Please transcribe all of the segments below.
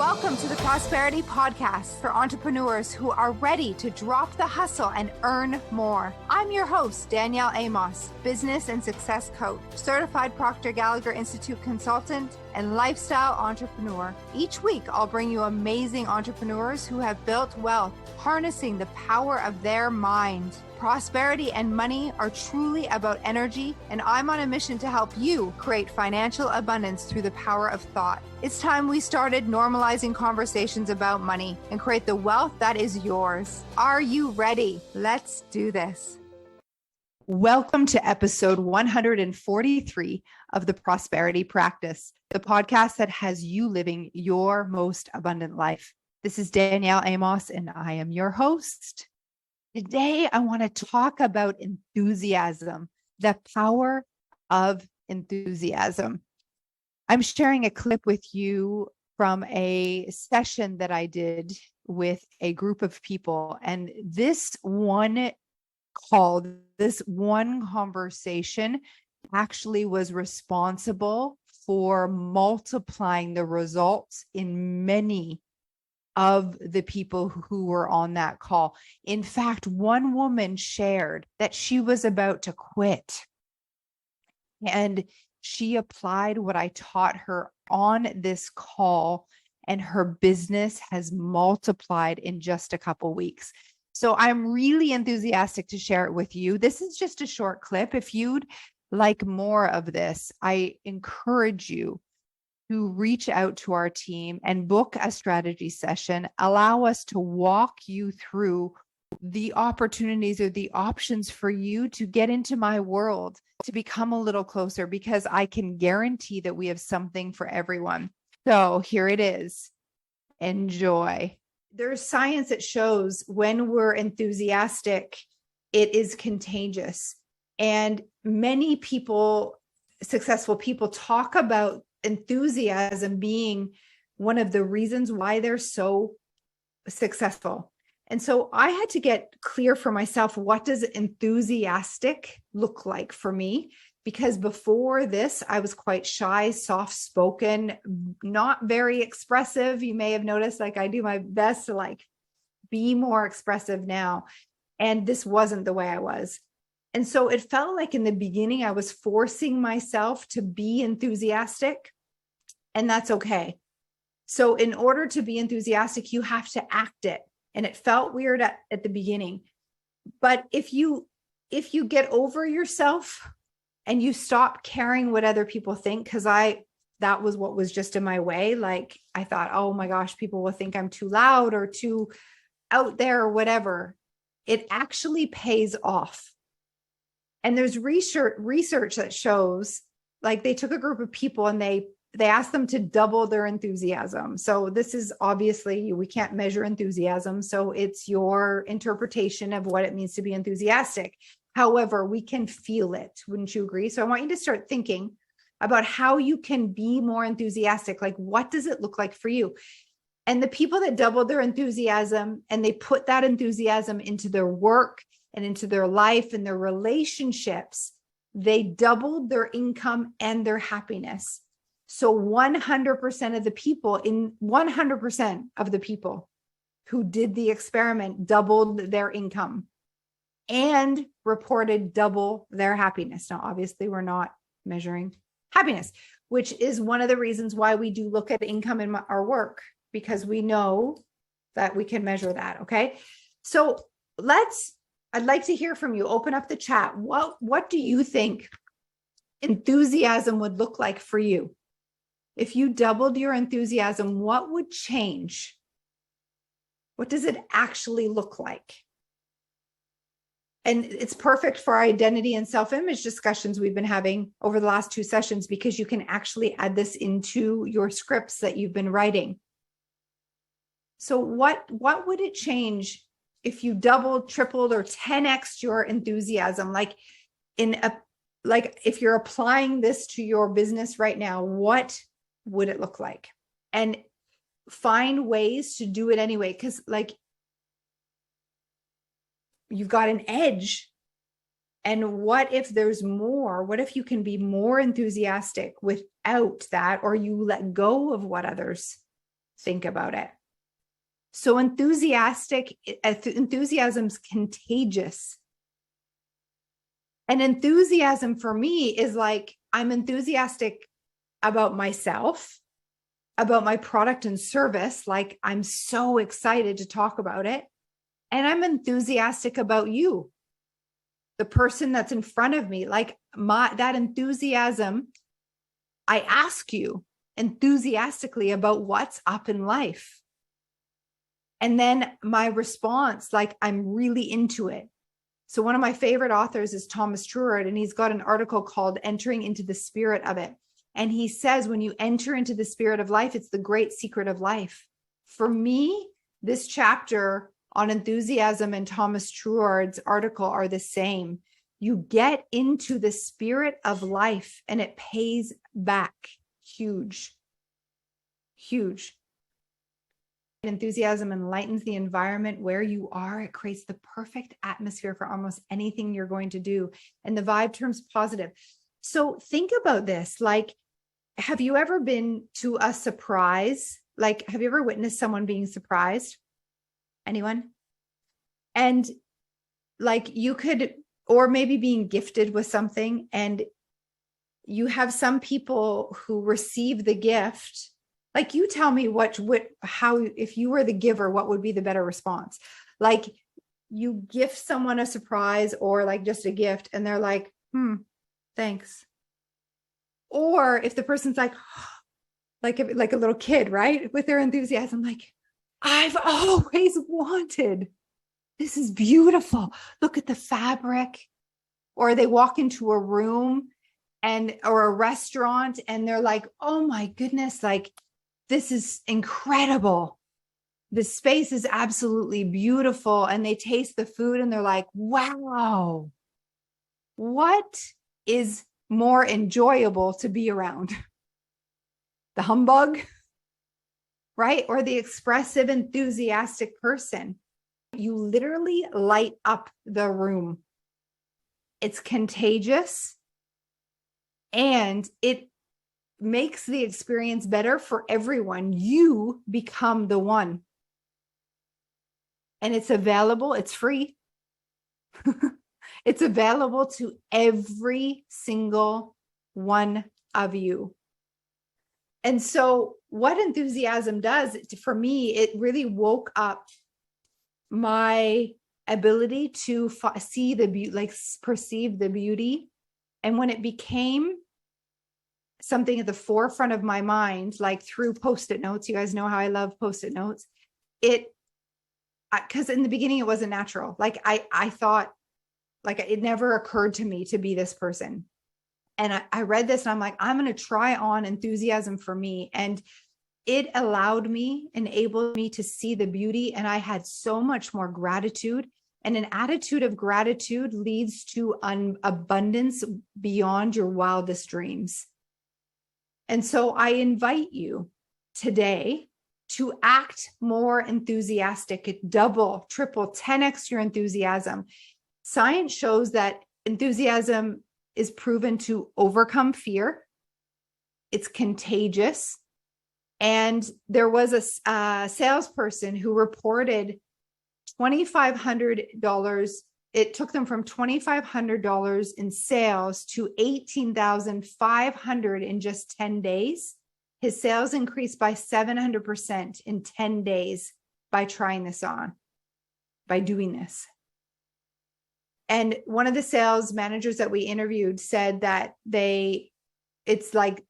Welcome to the Prosperity Podcast for entrepreneurs who are ready to drop the hustle and earn more. I'm your host, Danielle Amos, business and success coach, certified Proctor Gallagher Institute consultant, and lifestyle entrepreneur. Each week, I'll bring you amazing entrepreneurs who have built wealth, harnessing the power of their mind. Prosperity and money are truly about energy, and I'm on a mission to help you create financial abundance through the power of thought. It's time we started normalizing conversations about money and create the wealth that is yours. Are you ready? Let's do this. Welcome to episode 143 of the Prosperity Practice, the podcast that has you living your most abundant life. This is Danielle Amos, and I am your host. Today, I want to talk about enthusiasm, the power of enthusiasm. I'm sharing a clip with you from a session that I did with a group of people. And this one call, this one conversation actually was responsible for multiplying the results in many of the people who were on that call. In fact, one woman shared that she was about to quit, and she applied what I taught her on this call, and her business has multiplied in just a couple weeks. So I'm really enthusiastic to share it with you. This is just a short clip. If you'd like more of this, I encourage you to reach out to our team and book a strategy session. Allow us to walk you through the opportunities or the options for you to get into my world, to become a little closer, because I can guarantee that we have something for everyone. So here it is. Enjoy. There's science that shows when we're enthusiastic, it is contagious. And many people, successful people, talk about enthusiasm being one of the reasons why they're so successful. And so I had to get clear for myself, what does enthusiastic look like for me? Because before this, I was quite shy, soft-spoken, not very expressive. You may have noticed, like, I do my best to be more expressive now. And this wasn't the way I was. And so it felt like in the beginning, I was forcing myself to be enthusiastic, and that's okay. So in order to be enthusiastic, you have to act it. And it felt weird at the beginning. But if you get over yourself and you stop caring what other people think, because that was what was just in my way. Like, I thought, oh my gosh, people will think I'm too loud or too out there or whatever. It actually pays off. And there's research that shows, like, they took a group of people and they asked them to double their enthusiasm. So this is obviously, we can't measure enthusiasm. So it's your interpretation of what it means to be enthusiastic. However, we can feel it. Wouldn't you agree? So I want you to start thinking about how you can be more enthusiastic. Like, what does it look like for you? And the people that doubled their enthusiasm and they put that enthusiasm into their work and into their life and their relationships, they doubled their income and their happiness. So 100% of the people, 100% of the people who did the experiment doubled their income and reported double their happiness. Now, obviously, we're not measuring happiness, which is one of the reasons why we do look at income in our work, because we know that we can measure that. Okay. So I'd like to hear from you. Open up the chat. What do you think enthusiasm would look like for you? If you doubled your enthusiasm, what would change? What does it actually look like? And it's perfect for our identity and self-image discussions we've been having over the last 2 sessions, because you can actually add this into your scripts that you've been writing. So what would it change if you doubled, tripled, or 10x your enthusiasm? Like if you're applying this to your business right now, what would it look like? And find ways to do it anyway. Because you've got an edge. And what if there's more? What if you can be more enthusiastic without that, or you let go of what others think about it. So enthusiasm's contagious. And enthusiasm for me is like, I'm enthusiastic about myself, about my product and service. Like, I'm so excited to talk about it. And I'm enthusiastic about you, the person that's in front of me. Like that enthusiasm, I ask you enthusiastically about what's up in life. And then my response, like, I'm really into it. So one of my favorite authors is Thomas Truard, and he's got an article called Entering into the Spirit of It. And he says, when you enter into the spirit of life, it's the great secret of life. For me, this chapter on enthusiasm and Thomas Truard's article are the same. You get into the spirit of life and it pays back huge, huge. Enthusiasm enlightens the environment where you are. It creates the perfect atmosphere for almost anything you're going to do. And the vibe turns positive. So think about this. Like, have you ever been to a surprise? Like, have you ever witnessed someone being surprised? Anyone? And like, you could, or maybe being gifted with something, and you have some people who receive the gift. Like, you tell me how, if you were the giver, what would be the better response? Like, you gift someone a surprise or like just a gift, and they're like, thanks. Or if the person's like, like a little kid, right? With their enthusiasm, like, I've always wanted, this is beautiful. Look at the fabric. Or they walk into a room or a restaurant, and they're like, oh my goodness, like, this is incredible. The space is absolutely beautiful. And they taste the food and they're like, wow, what is more enjoyable to be around? The humbug, right? Or the expressive, enthusiastic person. You literally light up the room. It's contagious, and it makes the experience better for everyone. You become the one. And it's available. It's free. It's available to every single one of you. And so what enthusiasm does for me, it really woke up my ability to see the beauty, like perceive the beauty. And when it became something at the forefront of my mind, like through Post-it notes, you guys know how I love Post-it notes. Because in the beginning it wasn't natural. Like I thought, like, it never occurred to me to be this person. And I read this and I'm like, I'm going to try on enthusiasm for me. And it enabled me to see the beauty. And I had so much more gratitude. And an attitude of gratitude leads to abundance beyond your wildest dreams. And so I invite you today to act more enthusiastic, double, triple, 10x your enthusiasm. Science shows that enthusiasm is proven to overcome fear. It's contagious. And there was a salesperson who reported $2,500. It took them from $2,500 in sales to $18,500 in just 10 days. His sales increased by 700% in 10 days by trying this on, by doing this. And one of the sales managers that we interviewed said that it's like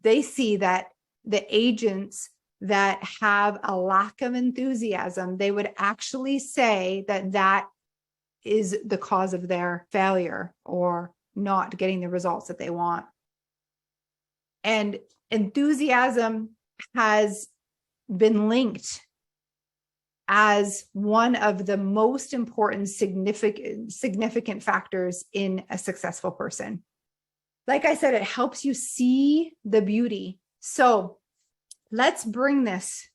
they see that the agents that have a lack of enthusiasm, they would actually say that is the cause of their failure or not getting the results that they want. And enthusiasm has been linked as one of the most important significant factors in a successful person. Like I said, it helps you see the beauty. So let's bring this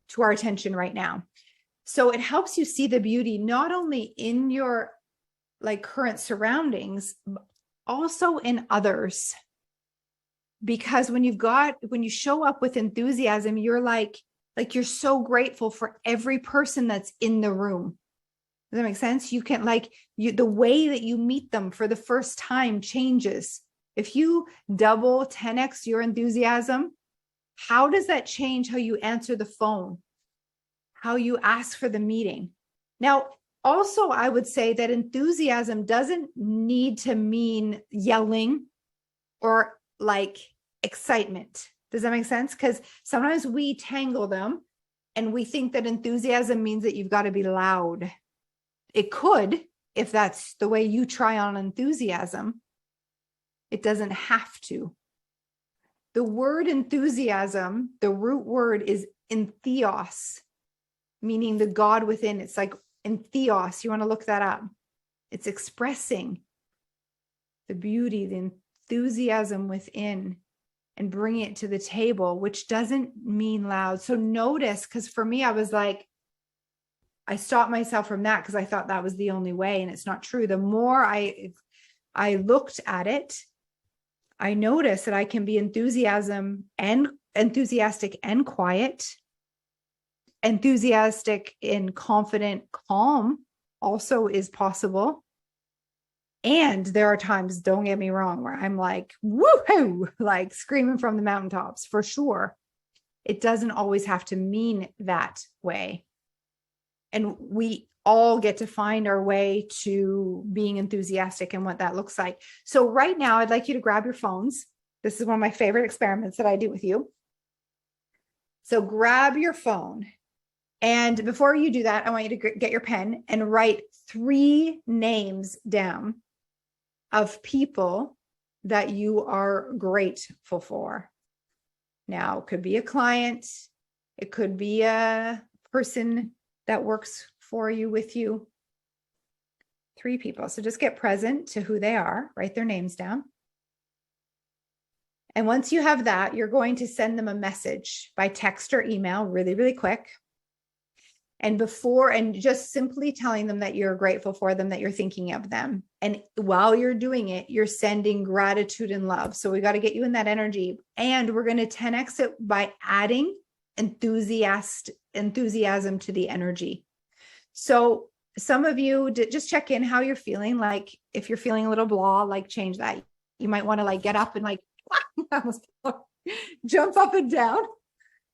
to our attention right now. So it helps you see the beauty, not only in your current surroundings, but also in others. Because when you show up with enthusiasm, you're like, Like you're so grateful for every person that's in the room. Does that make sense? You can the way that you meet them for the first time changes. If you double 10x your enthusiasm, how does that change how you answer the phone? How you ask for the meeting? Now, also, I would say that enthusiasm doesn't need to mean yelling or like excitement. Does that make sense? Because sometimes we tangle them and we think that enthusiasm means that you've got to be loud. It could, if that's the way you try on enthusiasm. It doesn't have to. The word enthusiasm, the root word is entheos, meaning the God within. It's like entheos. You want to look that up. It's expressing the beauty, the enthusiasm within and bringing it to the table, which doesn't mean loud. So notice, because for me, I was like, I stopped myself from that because I thought that was the only way. And it's not true. The more I looked at it, I noticed that I can be enthusiastic and quiet, enthusiastic and confident, calm also is possible. And there are times, don't get me wrong, where I'm like, woohoo, like screaming from the mountaintops for sure. It doesn't always have to mean that way. And we all get to find our way to being enthusiastic and what that looks like. So right now, I'd like you to grab your phones. This is one of my favorite experiments that I do with you. So grab your phone. And before you do that, I want you to get your pen and write 3 names down of people that you are grateful for. Now, it could be a client. It could be a person that works for you, with you. 3 people. So just get present to who they are, write their names down. And once you have that, you're going to send them a message by text or email really, really quick. And just simply telling them that you're grateful for them, that you're thinking of them. And while you're doing it, you're sending gratitude and love. So we got to get you in that energy. And we're going to 10x it by adding enthusiasm to the energy. So some of you just check in how you're feeling. Like if you're feeling a little blah, like change that. You might want to like get up and like jump up and down.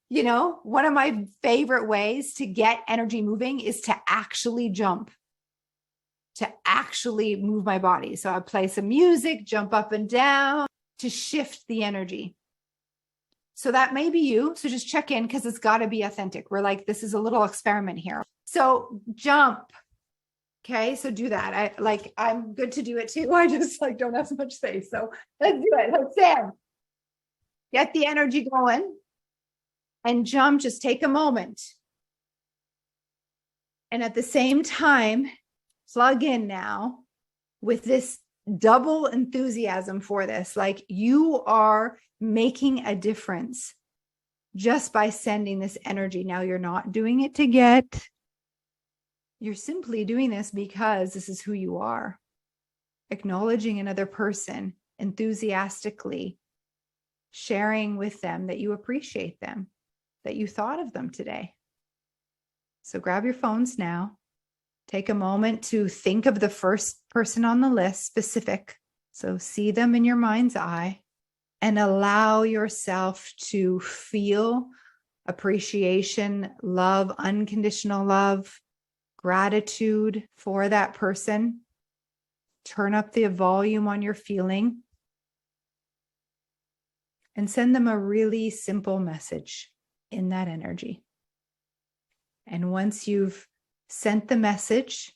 You know, one of my favorite ways to get energy moving is to actually jump, to actually move my body. So I play some music, jump up and down to shift the energy. So that may be you. So just check in because it's got to be authentic. We're like, this is a little experiment here. So jump. Okay. So do that. I'm good to do it too. I just like don't have so much space. So let's do it. Let's stand. Get the energy going. And jump, just take a moment. And at the same time, plug in now with this double enthusiasm for this. Like you are making a difference just by sending this energy. Now you're not doing it to get, you're simply doing this because this is who you are. Acknowledging another person enthusiastically, sharing with them that you appreciate them, that you thought of them today. So grab your phones now. Take a moment to think of the first person on the list, specific. So see them in your mind's eye and allow yourself to feel appreciation, love, unconditional love, gratitude for that person. Turn up the volume on your feeling and send them a really simple message in that energy. And once you've sent the message,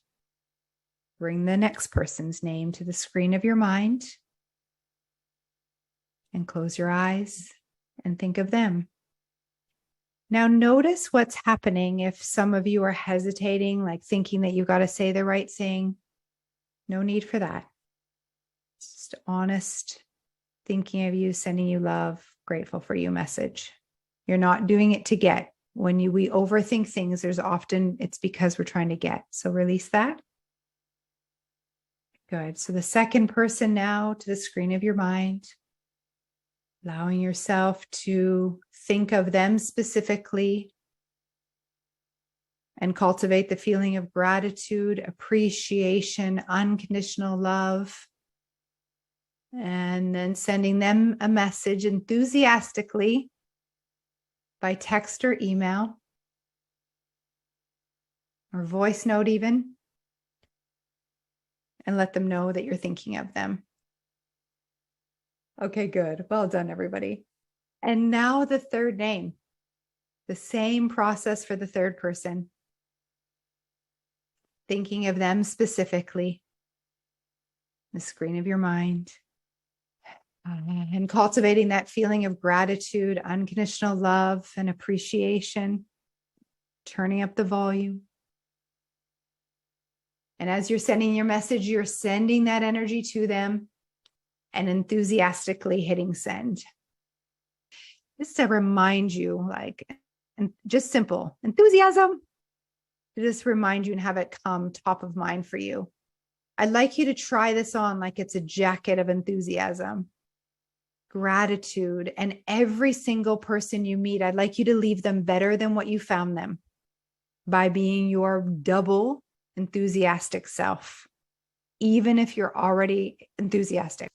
bring the next person's name to the screen of your mind and close your eyes and think of them. Now notice what's happening if some of you are hesitating, like thinking that you got to say the right thing. No need for that. It's just honest thinking of you, sending you love, grateful for you message. You're not doing it to get. When we overthink things, it's because we're trying to get. So release that. Good. So the second person now to the screen of your mind, allowing yourself to think of them specifically, and cultivate the feeling of gratitude, appreciation, unconditional love. And then sending them a message enthusiastically by text or email or voice note even, and let them know that you're thinking of them. Okay, good. Well done, everybody. And now the third name, the same process for the third person. Thinking of them specifically, the screen of your mind, and cultivating that feeling of gratitude, unconditional love, and appreciation, turning up the volume. And as you're sending your message, you're sending that energy to them and enthusiastically hitting send. Just to remind you, and just simple enthusiasm, to just remind you and have it come top of mind for you. I'd like you to try this on like it's a jacket of enthusiasm, gratitude, and every single person you meet, I'd like you to leave them better than what you found them by being your double enthusiastic self, even if you're already enthusiastic.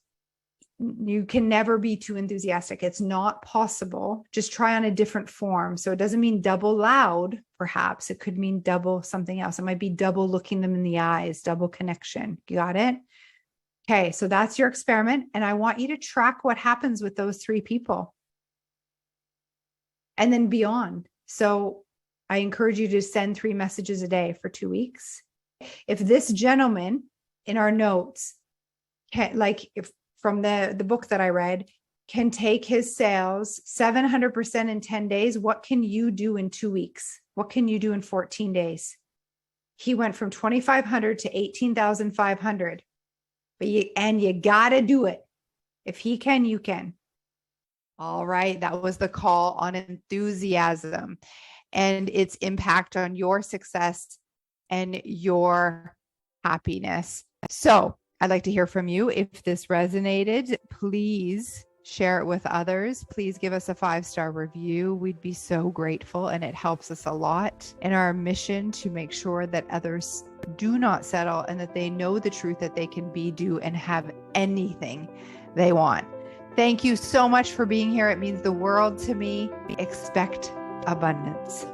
You can never be too enthusiastic. It's not possible. Just try on a different form. So it doesn't mean double loud, perhaps. It could mean double something else. It might be double looking them in the eyes, double connection. You got it? Okay, so that's your experiment. And I want you to track what happens with those three people. And then beyond. So I encourage you to send 3 messages a day for 2 weeks. If this gentleman in our notes, if from the book that I read, can take his sales 700% in 10 days, what can you do in 2 weeks? What can you do in 14 days? He went from 2,500 to 18,500. And you got to do it. If he can, you can. All right. That was the call on enthusiasm and its impact on your success and your happiness. So I'd like to hear from you. If this resonated, please share it with others. Please give us a 5-star review. We'd be so grateful, and it helps us a lot in our mission to make sure that others do not settle and that they know the truth that they can be, do, and have anything they want. Thank you so much for being here. It means the world to me. Expect abundance.